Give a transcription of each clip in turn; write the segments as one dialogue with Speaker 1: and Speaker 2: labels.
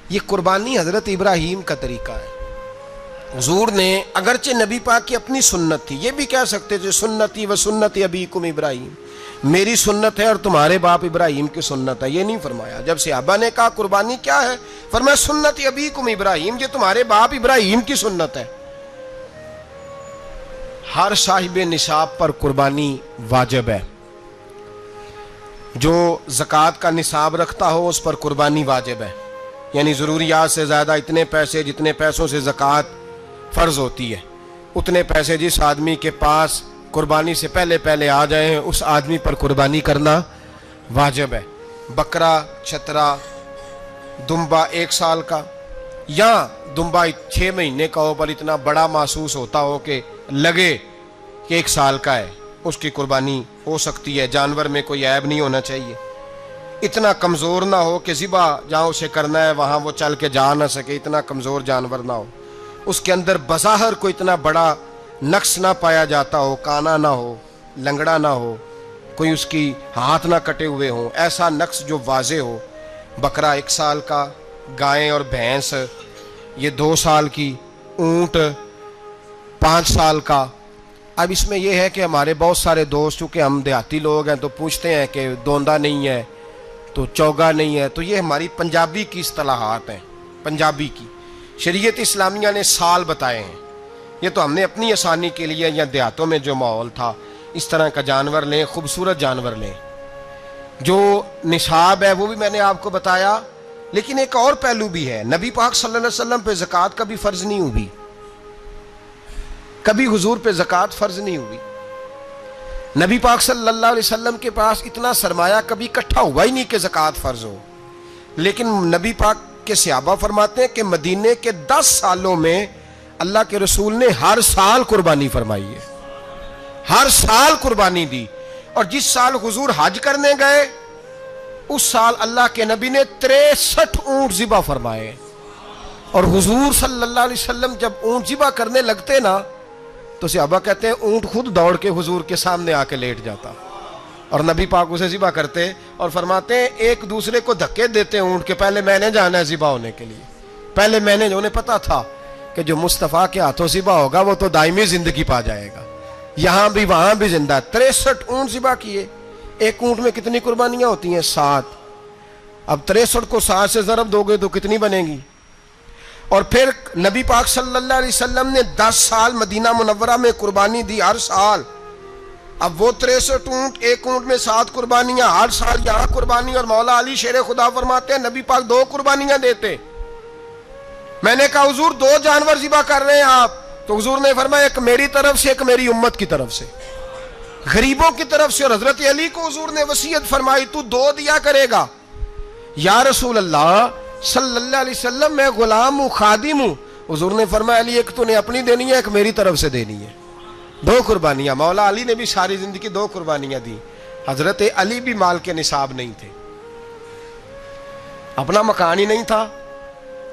Speaker 1: یہ قربانی حضرت ابراہیم کا طریقہ ہے. حضور نے اگرچہ نبی پاک کی اپنی سنت تھی، یہ بھی کہہ سکتے تھے سنتی و سنت ابیکم ابراہیم، میری سنت ہے اور تمہارے باپ ابراہیم کی سنت ہے. یہ نہیں فرمایا. جب صحابہ نے کہا قربانی کیا ہے، فرمایا سنت ابیکم ابراہیم، یہ تمہارے باپ ابراہیم کی سنت ہے. ہر صاحب نصاب پر قربانی واجب ہے. جو زکوٰۃ کا نصاب رکھتا ہو اس پر قربانی واجب ہے، یعنی ضروریات سے زیادہ اتنے پیسے جتنے پیسوں سے زکوٰۃ فرض ہوتی ہے، اتنے پیسے جس آدمی کے پاس قربانی سے پہلے آ جائیں ہیں اس آدمی پر قربانی کرنا واجب ہے. بکرا، چھترا، دمبا 1 سال کا یا دمبا 6 مہینے کا ہو پر اتنا بڑا محسوس ہوتا ہو کہ لگے کہ 1 سال کا ہے، اس کی قربانی ہو سکتی ہے. جانور میں کوئی عیب نہیں ہونا چاہیے، اتنا کمزور نہ ہو کہ ذبح جہاں اسے کرنا ہے وہاں وہ چل کے جا نہ سکے، اتنا کمزور جانور نہ ہو، اس کے اندر بظاہر کوئی اتنا بڑا نقص نہ پایا جاتا ہو، کانا نہ ہو، لنگڑا نہ ہو، کوئی اس کی ہاتھ نہ کٹے ہوئے ہوں، ایسا نقص جو واضح ہو. بکرا 1 سال کا، گائیں اور بھینس یہ 2 سال کی، اونٹ 5 سال کا. اب اس میں یہ ہے کہ ہمارے بہت سارے دوست چونکہ ہم دیہاتی لوگ ہیں تو پوچھتے ہیں کہ دوندا نہیں ہے تو چوگا نہیں ہے، تو یہ ہماری پنجابی کی اصطلاحات ہیں. پنجابی کی شریعت اسلامیہ نے سال بتائے ہیں، یہ تو ہم نے اپنی آسانی کے لیے یا دیہاتوں میں جو ماحول تھا اس طرح کا جانور لیں، خوبصورت جانور لیں. جو نصاب ہے وہ بھی میں نے آپ کو بتایا، لیکن ایک اور پہلو بھی ہے. نبی پاک صلی اللہ علیہ وسلم پہ زکوٰۃ کبھی فرض نہیں ہوئی، کبھی حضور پہ زکوٰۃ فرض نہیں ہوئی. نبی پاک صلی اللہ علیہ وسلم کے پاس اتنا سرمایہ کبھی اکٹھا ہوا ہی نہیں کہ زکوٰۃ فرض ہو. لیکن نبی پاک کے صحابہ فرماتے ہیں کہ مدینے کے 10 سالوں میں اللہ کے رسول نے ہر سال قربانی فرمائی ہے، ہر سال قربانی دی. اور جس سال حضور حج کرنے گئے اس سال اللہ کے نبی نے 63 اونٹ ذبح فرمائے. اور حضور صلی اللہ علیہ وسلم جب اونٹ ذبح کرنے لگتے نا تو صحابہ کہتے ہیں اونٹ خود دوڑ کے حضور کے سامنے آ کے لیٹ جاتا اور نبی پاک اسے ذبح کرتے اور فرماتے ہیں ایک دوسرے کو دھکے دیتے اونٹ کے، پہلے میں نے جانا ہے ذبح ہونے کے لیے، پہلے میں نے. انہیں پتا تھا کہ جو مصطفیٰ کے ہاتھوں ذبح ہوگا وہ تو دائمی زندگی پا جائے گا، یہاں بھی وہاں بھی زندہ. 63 اونٹ ذبح کیے. ایک اونٹ میں کتنی قربانیاں ہوتی ہیں؟ 7. اب 63 کو 7 سے ضرب دو گے تو کتنی بنے گی؟ اور پھر نبی پاک صلی اللہ علیہ وسلم نے 10 سال مدینہ منورہ میں قربانی دی ہر سال. اب وہ 63 اونٹ، ایک اونٹ میں 7 قربانیاں، ہر سال یہاں قربانی. اور مولا علی شیر خدا فرماتے ہیں نبی پاک 2 قربانیاں دیتے. میں نے کہا حضور 2 جانور ذبح کر رہے ہیں آپ، تو حضور نے فرمایا ایک میری طرف سے، ایک میری امت کی طرف سے، غریبوں کی طرف سے. اور حضرت علی کو حضور نے وصیت فرمائی تو 2 دیا کرے گا. یا رسول اللہ صلی اللہ علیہ وسلم میں غلام ہوں، خادم ہوں. حضور نے فرمایا علی ایک تو نے اپنی دینی ہے، ایک میری طرف سے دینی ہے. 2 قربانیاں. مولا علی نے بھی ساری زندگی 2 قربانیاں دی. حضرت علی بھی مال کے نصاب نہیں تھے، اپنا مکان ہی نہیں تھا،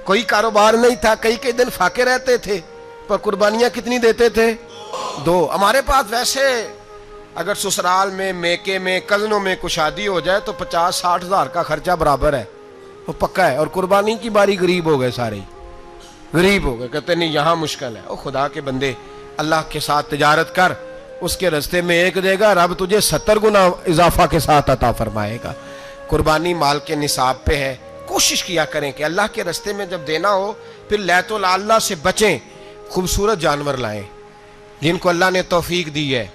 Speaker 1: کوئی کاروبار نہیں تھا، کئی دن فاقے رہتے تھے، پر قربانیاں کتنی دیتے تھے؟ 2. ہمارے پاس ویسے اگر سسرال میں، میکے میں، کزنوں میں کچھ شادی ہو جائے تو 50-60 ہزار کا خرچہ برابر ہے، وہ پکا ہے. اور قربانی کی باری غریب ہو گئے، سارے غریب ہو گئے. کہتے نہیں یہاں مشکل ہے. او خدا کے بندے، اللہ کے ساتھ تجارت کر، اس کے رستے میں 1 دے گا، رب تجھے 70 گنا اضافہ کے ساتھ عطا فرمائے گا. قربانی مال کے نصاب پہ ہے. کوشش کیا کریں کہ اللہ کے رستے میں جب دینا ہو پھر لیت اللہ سے بچیں، خوبصورت جانور لائیں. جن کو اللہ نے توفیق دی ہے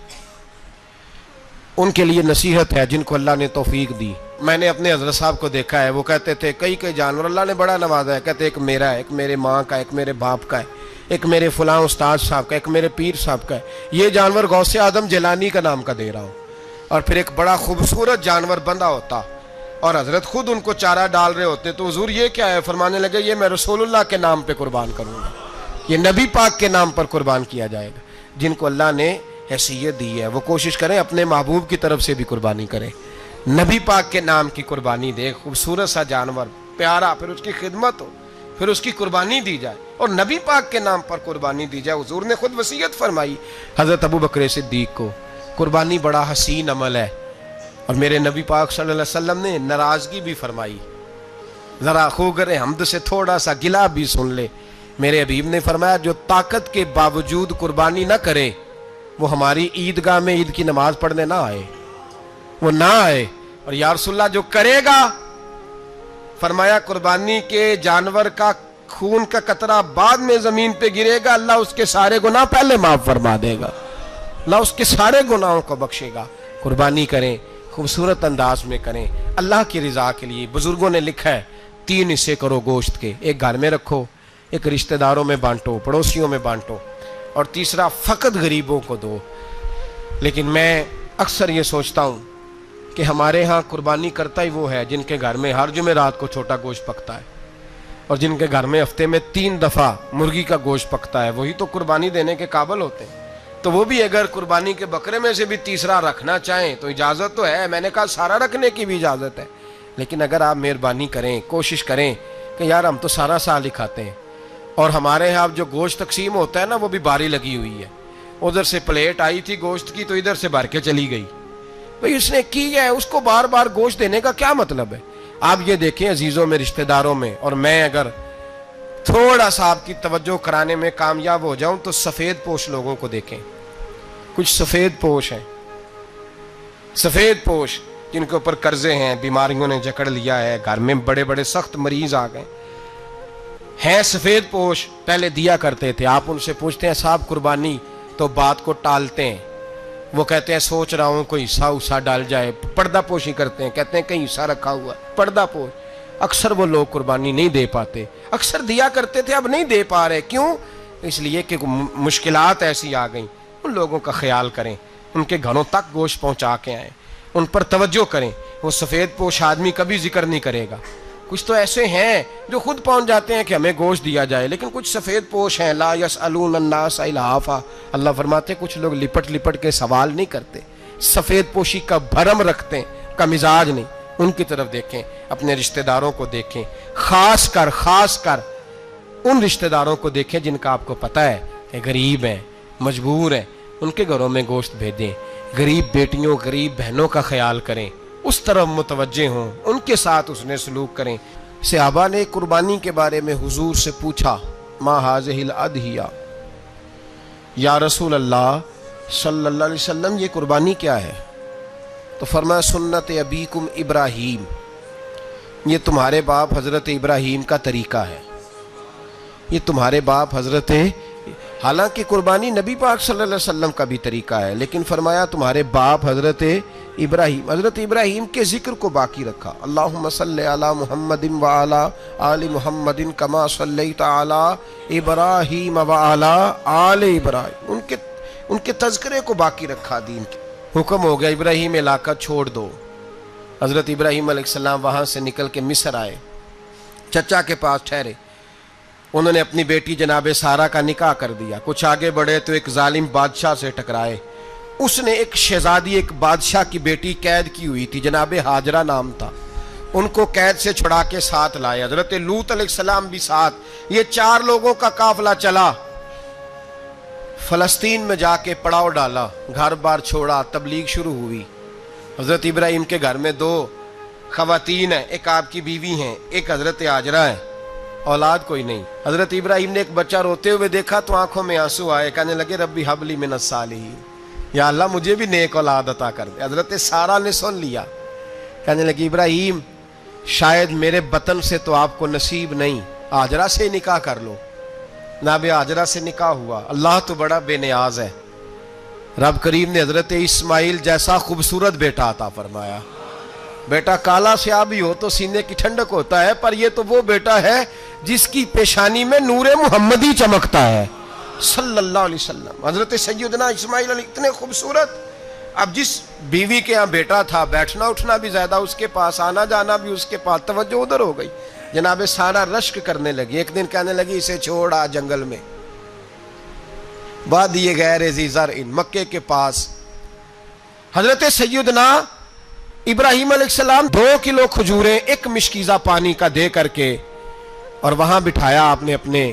Speaker 1: ان کے لیے نصیحت ہے، جن کو اللہ نے توفیق دی. میں نے اپنے حضرت صاحب کو دیکھا ہے، وہ کہتے تھے کئی جانور اللہ نے بڑا نوازا ہے. کہتے ایک میرا ہے، ایک میرے ماں کا، ایک میرے باپ کا ہے، ایک میرے فلاں استاد صاحب کا، ایک میرے پیر صاحب کا ہے. یہ جانور غوث اعظم جیلانی کا نام کا دے رہا ہوں. اور پھر ایک بڑا خوبصورت جانور بندھا ہوتا اور حضرت خود ان کو چارہ ڈال رہے ہوتے. تو حضور یہ کیا ہے؟ فرمانے لگے یہ میں رسول اللہ کے نام پہ قربان کروں گا، یہ نبی پاک کے نام پر قربان کیا جائے گا. جن کو اللہ نے حیثیت دی ہے وہ کوشش کریں اپنے محبوب کی طرف سے بھی قربانی کریں، نبی پاک کے نام کی قربانی دے. خوبصورت سا جانور پیارا، پھر اس کی خدمت ہو، پھر اس کی قربانی دی جائے اور نبی پاک کے نام پر قربانی دی جائے. حضور نے خود وصیت فرمائی حضرت ابو بکر صدیق کو، قربانی بڑا حسین عمل ہے. اور میرے نبی پاک صلی اللہ علیہ وسلم نے ناراضگی بھی فرمائی ذرا خوگر حمد سے تھوڑا سا گلا بھی سن لے. میرے حبیب نے فرمایا جو طاقت کے باوجود قربانی نہ کرے وہ ہماری عیدگاہ میں عید کی نماز پڑھنے نہ آئے، وہ نہ آئے. اور یا رسول اللہ جو کرے گا، فرمایا قربانی کے جانور کا خون کا قطرہ بعد میں زمین پہ گرے گا، اللہ اس کے سارے گناہ پہلے معاف فرما دے گا، اللہ اس کے سارے گناہوں کو بخشے گا. قربانی کریں، خوبصورت انداز میں کریں، اللہ کی رضا کے لیے. بزرگوں نے لکھا ہے 3 حصے کرو گوشت کے، ایک گھر میں رکھو، ایک رشتہ داروں میں بانٹو، پڑوسیوں میں بانٹو، اور تیسرا فقط غریبوں کو دو. لیکن میں اکثر یہ سوچتا ہوں کہ ہمارے ہاں قربانی کرتا ہی وہ ہے جن کے گھر میں ہر جمعرات کو چھوٹا گوشت پکتا ہے، اور جن کے گھر میں ہفتے میں 3 دفعہ مرغی کا گوشت پکتا ہے، وہی تو قربانی دینے کے قابل ہوتے ہیں. تو وہ بھی اگر قربانی کے بکرے میں سے بھی تیسرا رکھنا چاہیں تو اجازت تو ہے. میں نے کہا سارا رکھنے کی بھی اجازت ہے، لیکن اگر آپ مہربانی کریں، کوشش کریں کہ یار ہم تو سارا سال ہی کھاتے ہیں، اور ہمارے یہاں جو گوشت تقسیم ہوتا ہے نا وہ بھی باری لگی ہوئی ہے. ادھر سے پلیٹ آئی تھی گوشت کی تو ادھر سے بھر کے چلی گئی. بھئی اس نے کی ہے، اس کو بار بار گوشت دینے کا کیا مطلب ہے؟ آپ یہ دیکھیں عزیزوں میں، رشتہ داروں میں، اور میں اگر تھوڑا سا آپ کی توجہ کرانے میں کامیاب ہو جاؤں تو سفید پوش لوگوں کو دیکھیں. کچھ سفید پوش ہیں، سفید پوش جن کے اوپر قرضے ہیں، بیماریوں نے جکڑ لیا ہے، گھر میں بڑے بڑے سخت مریض آ گئے ہیں. سفید پوش پہلے دیا کرتے تھے. آپ ان سے پوچھتے ہیں صاحب قربانی، تو بات کو ٹالتے ہیں. وہ کہتے ہیں سوچ رہا ہوں کوئی حصہ ڈال جائے. پردہ پوشی کرتے ہیں، کہتے ہیں کہیں حصہ رکھا ہوا ہے، پردہ پوش. اکثر وہ لوگ قربانی نہیں دے پاتے. اکثر دیا کرتے تھے، اب نہیں دے پا رہے. کیوں؟ اس لیے کہ مشکلات ایسی آ گئیں. ان لوگوں کا خیال کریں، ان کے گھروں تک گوشت پہنچا کے آئیں، ان پر توجہ کریں. وہ سفید پوش آدمی کبھی ذکر نہیں کرے گا. کچھ تو ایسے ہیں جو خود پہنچ جاتے ہیں کہ ہمیں گوشت دیا جائے، لیکن کچھ سفید پوش ہیں لا یسألون الناس الحافا. اللہ فرماتے ہیں کچھ لوگ لپٹ لپٹ کے سوال نہیں کرتے، سفید پوشی کا بھرم رکھتے ہیں، کا مزاج نہیں. ان کی طرف دیکھیں، اپنے رشتہ داروں کو دیکھیں، خاص کر ان رشتہ داروں کو دیکھیں جن کا آپ کو پتہ ہے کہ غریب ہیں، مجبور ہیں. ان کے گھروں میں گوشت بھیجیں. غریب بیٹیوں، غریب بہنوں کا خیال کریں، اس طرف متوجہ ہوں، ان کے ساتھ اس نے سلوک کریں. صحابہ نے قربانی کے بارے میں حضور سے پوچھا ما ہذہ الاضحیہ، یا رسول اللہ صلی اللہ علیہ وسلم یہ قربانی کیا ہے؟ تو فرمایا سنت ابیکم ابراہیم، یہ تمہارے باپ حضرت ابراہیم کا طریقہ ہے، یہ تمہارے باپ حضرت، حالانکہ قربانی نبی پاک صلی اللہ علیہ وسلم کا بھی طریقہ ہے، لیکن فرمایا تمہارے باپ حضرت ابراہیم کے ذکر کو باقی رکھا. اللہم صلی علی محمد وعلی آل محمد کما صلیت علی ابراہیم وعلی آل ابراہیم. ان کے تذکرے کو باقی رکھا. دین کے حکم ہو گیا ابراہیم علاقہ چھوڑ دو. حضرت ابراہیم علیہ السلام وہاں سے نکل کے مصر آئے، چچا کے پاس ٹھہرے. انہوں نے اپنی بیٹی جناب سارہ کا نکاح کر دیا. کچھ آگے بڑھے تو ایک ظالم بادشاہ سے ٹکرائے. اس نے ایک شہزادی، ایک بادشاہ کی بیٹی قید کی ہوئی تھی، جناب ہاجرہ نام تھا. ان کو قید سے چھڑا کے ساتھ لائے. حضرت لوط علیہ السلام بھی ساتھ. یہ 4 لوگوں کا قافلہ چلا. فلسطین میں جا کے پڑاؤ ڈالا، گھر بار چھوڑا، تبلیغ شروع ہوئی. حضرت ابراہیم کے گھر میں 2 خواتین ہیں، ایک آپ کی بیوی ہیں، ایک حضرت ہاجرہ ہے. اولاد کوئی نہیں. حضرت ابراہیم نے ایک بچہ روتے ہوئے دیکھا تو آنکھوں میں آنسو آئے. کہنے لگے ربی حب لی من الصالحین، یا اللہ مجھے بھی نیک اولاد عطا کر دے. حضرت سارہ نے سن لیا. کہنے لگی ابراہیم شاید میرے بطن سے تو آپ کو نصیب نہیں، ہاجرہ سے نکاح کر لو. جناب ہاجرہ سے نکاح ہوا. اللہ تو بڑا بے نیاز ہے. رب کریم نے حضرت اسماعیل جیسا خوبصورت بیٹا عطا فرمایا. بیٹا کالا سیاہ بھی ہو تو سینے کی ٹھنڈک ہوتا ہے، پر یہ تو وہ بیٹا ہے جس کی پیشانی میں نور محمدی چمکتا ہے صلی اللہ علیہ وسلم. حضرت سیدنا اسماعیل علیہ اتنے خوبصورت. اب جس بیوی کے ہاں بیٹا تھا، بیٹھنا اٹھنا بھی زیادہ اس کے پاس، آنا جانا بھی اس کے پاس، توجہ ادھر ہو گئی. جناب سارہ رشک کرنے لگی. ایک دن کہنے لگی اسے چھوڑ آ جنگل میں، وادی غیر ذی زرع، مکے کے پاس. حضرت سیدنا ابراہیم علیہ السلام 2 کلو کھجوریں 1 مشکیزہ پانی کا دے کر کے، اور وہاں بٹھایا آپ نے اپنے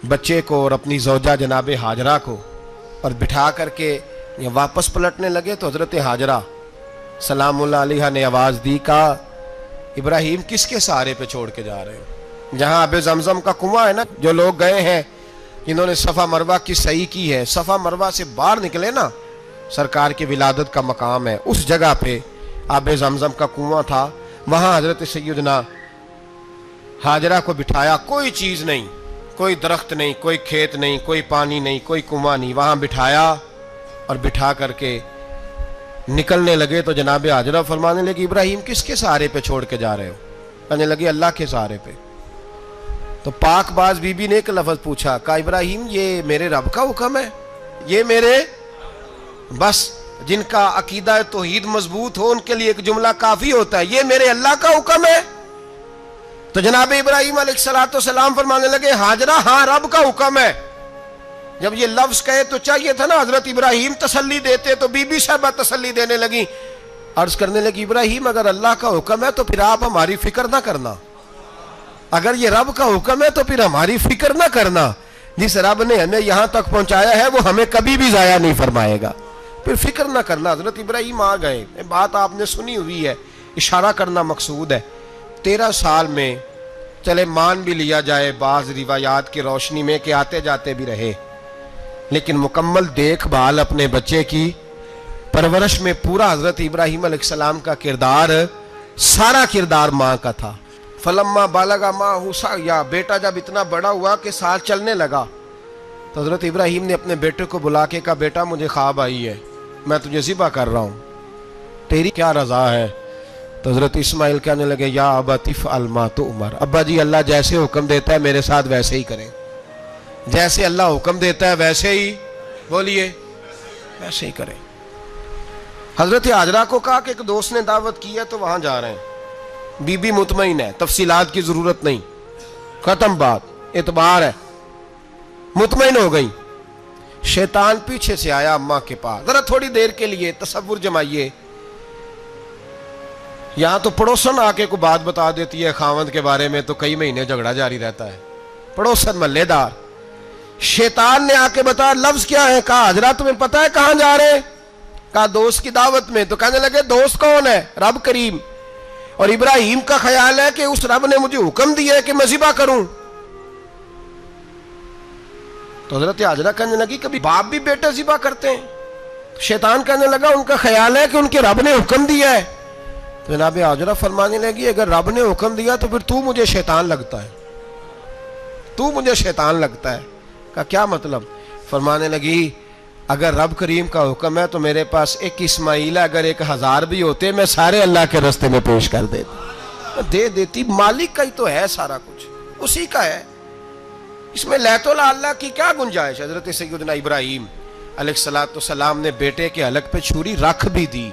Speaker 1: بچے کو اور اپنی زوجہ جناب ہاجرہ کو، اور بٹھا کر کے یہ واپس پلٹنے لگے تو حضرت ہاجرہ سلام اللہ علیہ نے آواز دی، کہا ابراہیم کس کے سہارے پہ چھوڑ کے جا رہے ہو؟ جہاں آب زمزم کا کنواں ہے نا، جو لوگ گئے ہیں جنہوں نے صفا مروہ کی صحیح کی ہے، صفا مروہ سے باہر نکلے نا، سرکار کی ولادت کا مقام ہے، اس جگہ پہ آب زمزم کا کنواں تھا، وہاں حضرت سیدنا ہاجرہ کو بٹھایا، کوئی چیز نہیں، کوئی درخت نہیں، کوئی کھیت نہیں، کوئی پانی نہیں، کوئی کنواں نہیں، وہاں بٹھایا اور بٹھا کر کے نکلنے لگے تو جناب ہاجرہ فرمانے لگی ابراہیم کس کے سہارے پہ چھوڑ کے جا رہے ہو؟ کہنے لگی اللہ کے سہارے پہ۔ تو پاک باز بی بی نے ایک لفظ پوچھا، کہا ابراہیم یہ میرے رب کا حکم ہے، یہ میرے، بس جن کا عقیدہ توحید مضبوط ہو ان کے لیے ایک جملہ کافی ہوتا ہے، یہ میرے اللہ کا حکم ہے۔ تو جناب ابراہیم علیہ السلام فرمانے لگے ہاجرہ ہاں رب کا حکم ہے۔ جب یہ لفظ کہے تو چاہیے تھا نا حضرت ابراہیم تسلی دیتے، تو بی بی صاحبہ تسلی دینے لگی، عرض کرنے لگی ابراہیم اگر اللہ کا حکم ہے تو پھر آپ ہماری فکر نہ کرنا، اگر یہ رب کا حکم ہے تو پھر ہماری فکر نہ کرنا، جس رب نے ہمیں یہاں تک پہنچایا ہے وہ ہمیں کبھی بھی ضائع نہیں فرمائے گا، پھر فکر نہ کرنا۔ حضرت ابراہیم آ گئے، بات آپ نے سنی ہوئی ہے، اشارہ کرنا مقصود ہے۔ 13 سال میں چلے مان بھی لیا جائے بعض روایات کی روشنی میں کہ آتے جاتے بھی رہے، لیکن مکمل دیکھ بھال اپنے بچے کی پرورش میں پورا حضرت ابراہیم علیہ السلام کا کردار، سارا کردار ماں کا تھا۔ فلما بالغ معہ سعیا، بیٹا جب اتنا بڑا ہوا کہ ساتھ چلنے لگا تو حضرت ابراہیم نے اپنے بیٹے کو بلا کے کہا بیٹا مجھے خواب آئی ہے، میں تجھے ذبح کر رہا ہوں، تیری کیا رضا ہے؟ تو حضرت اسماعیل کہنے لگے یا ابت افعل ما تؤمر، ابا جی اللہ جیسے حکم دیتا ہے میرے ساتھ ویسے ہی کریں، جیسے اللہ حکم دیتا ہے ویسے ہی، بولیے ویسے ہی کریں۔ حضرت ہاجرہ کو کہا کہ ایک دوست نے دعوت کی ہے تو وہاں جا رہے ہیں، بی بی مطمئن ہے، تفصیلات کی ضرورت نہیں، ختم بات، اعتبار ہے، مطمئن ہو گئی۔ شیطان پیچھے سے آیا اماں کے پاس، ذرا تھوڑی دیر کے لیے تصور جمائیے، یہاں تو پڑوسن آ کے کوئی بات بتا دیتی ہے خاوند کے بارے میں تو کئی مہینے جھگڑا جاری رہتا ہے، پڑوسن محلے دار۔ شیطان نے آ کے بتایا لفظ کیا ہے؟ کہا حاجرہ تمہیں پتہ ہے کہاں جا رہے ہیں؟ کہا دوست کی دعوت میں۔ تو کہنے لگے دوست کون ہے؟ رب کریم، اور ابراہیم کا خیال ہے کہ اس رب نے مجھے حکم دیا ہے کہ میں ذبح کروں۔ تو حضرت ہاجرہ کہنے لگی کبھی باپ بھی بیٹے ذبح کرتے ہیں؟ شیطان کہنے لگا ان کا خیال ہے کہ ان کے رب نے حکم دیا ہے۔ تو جناب ہاجرہ فرمانے لگی اگر رب نے حکم دیا تو پھر تو مجھے شیطان لگتا ہے، تو مجھے شیطان لگتا ہے۔ کہا کیا مطلب؟ فرمانے لگی اگر رب کریم کا حکم ہے تو میرے پاس ایک اسماعیل ہے، اگر 1000 بھی ہوتے میں سارے اللہ کے راستے میں پیش کر دیتا، دے دیتی، مالک کا ہی تو ہے سارا کچھ، اسی کا ہے، اس میں لیت اللہ کی کیا گنجائش؟ حضرت سیدنا ابراہیم علیہ السلام نے بیٹے کے حلق پہ چھری رکھ بھی دی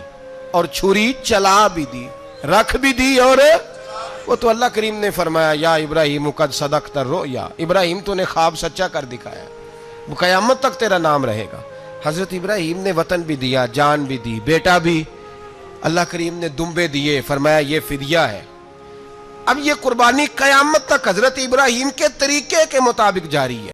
Speaker 1: اور چھری چلا بھی دی، رکھ بھی دی، اور وہ تو اللہ کریم نے فرمایا یا ابراہیم قد صدقت الرؤیا، ابراہیم تو نے خواب سچا کر دکھایا، وہ قیامت تک تیرا نام رہے گا۔ حضرت ابراہیم نے وطن بھی دیا، جان بھی دی، بیٹا بھی، اللہ کریم نے دمبے دیے، فرمایا یہ فدیہ ہے۔ اب یہ قربانی قیامت تک حضرت ابراہیم کے طریقے کے مطابق جاری ہے۔